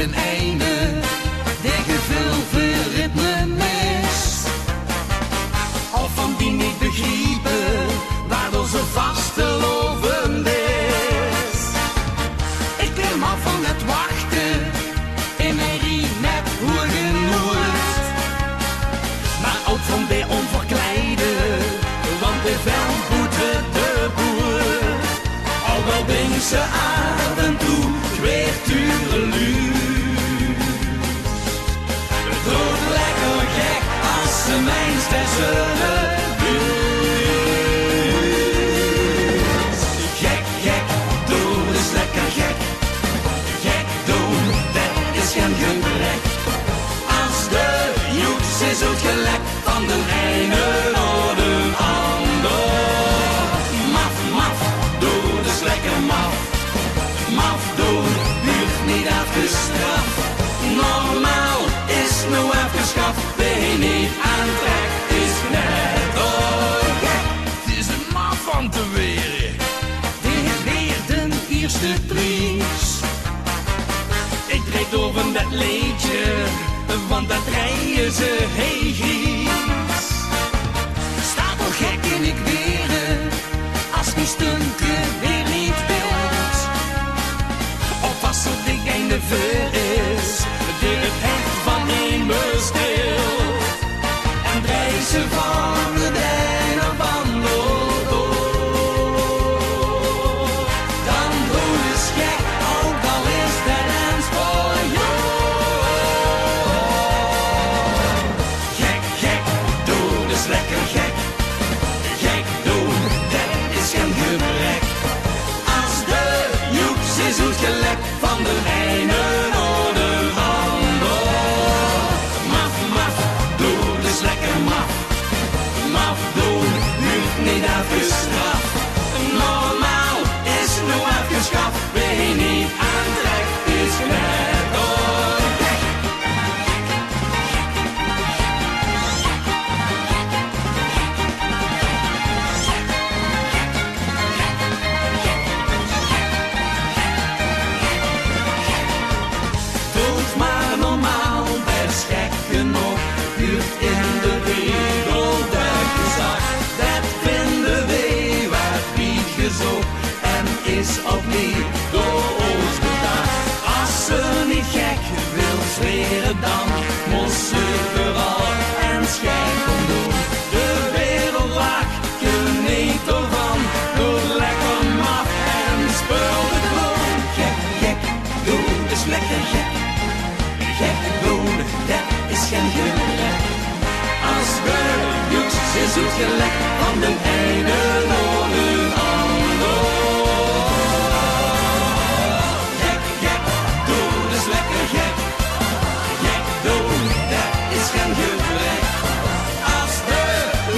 den einde, tegen veel ritme mis. Of van die niet begrepen, waardoor ze vastelovend is. Ik klim af van het wachten, in mijn riem heb hoe genoerd. Maar ook van de onverkleide, want de veld boete de boer. Al wel ding ze af en toe, kweertureluus. Het wordt lekker gek als ze mijn stesselen buurt. Gek, gek, doen is lekker gek. Gek doen, dat is geen gebrek. Als de joeks is uitgelekt van de ene naar de ander. Maf, maf, doen is lekker maf. Maf doen, huurt niet afgestraft. Normaal is nou afgeschaft. Ben niet aantrekt, is net gek. Het is een maf van te weren. Die weer de eerste prijs. Ik treed door van dat leedje, want dat rijden ze heel gies. Staat al gek in ik weren, als die stunken weer niet wilt. Of als er dik in de ver is, dit het hek van een bestil. En drijf ze van de dijnen van Noord. Dan doe eens gek, ook al is dat eens voor jou. Gek, gek, doe dus lekker gek. Gek doen, dat is geen gebrek. Als de joeks is uitgelekt van de ene naar de ander. Maf, maf, doe dus lekker maf. Maf doen, huurt niet afgestraft. Normaal is nu afgeschaft. Ben je niet aantrekt, is net gek. Doe het maar normaal, best gek genoeg. Huurt in de regel dat gezag. Dat vinden wij wat niet gezocht. En is opnieuw door ons bedacht. Als ze niet gek wil zweren, dan moest ze vooral en schijnkel doen. De wereld lacht, geniet ervan. Doe lekker maf en speel de kroon. Gek, gek, doe dus lekker gek. Gek doen, dat is geen gebrek. Als de joeks is uitgelekt van de ene naar de ander. Gek, gek, doe dus lekker gek. Gek doen, dat is geen gebrek. Als de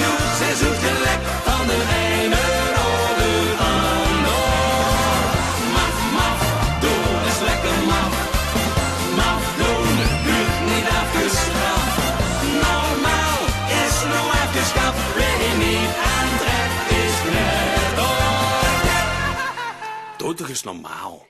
joeks is uitgelekt van de ene naar de ander. Maf, maf, doe dus lekker maf. Maf doen, huurt niet afgestraft. Normaal is nu afgeschaft. Ben je niet aantrekt, is net gek. Doe toch eens normaal.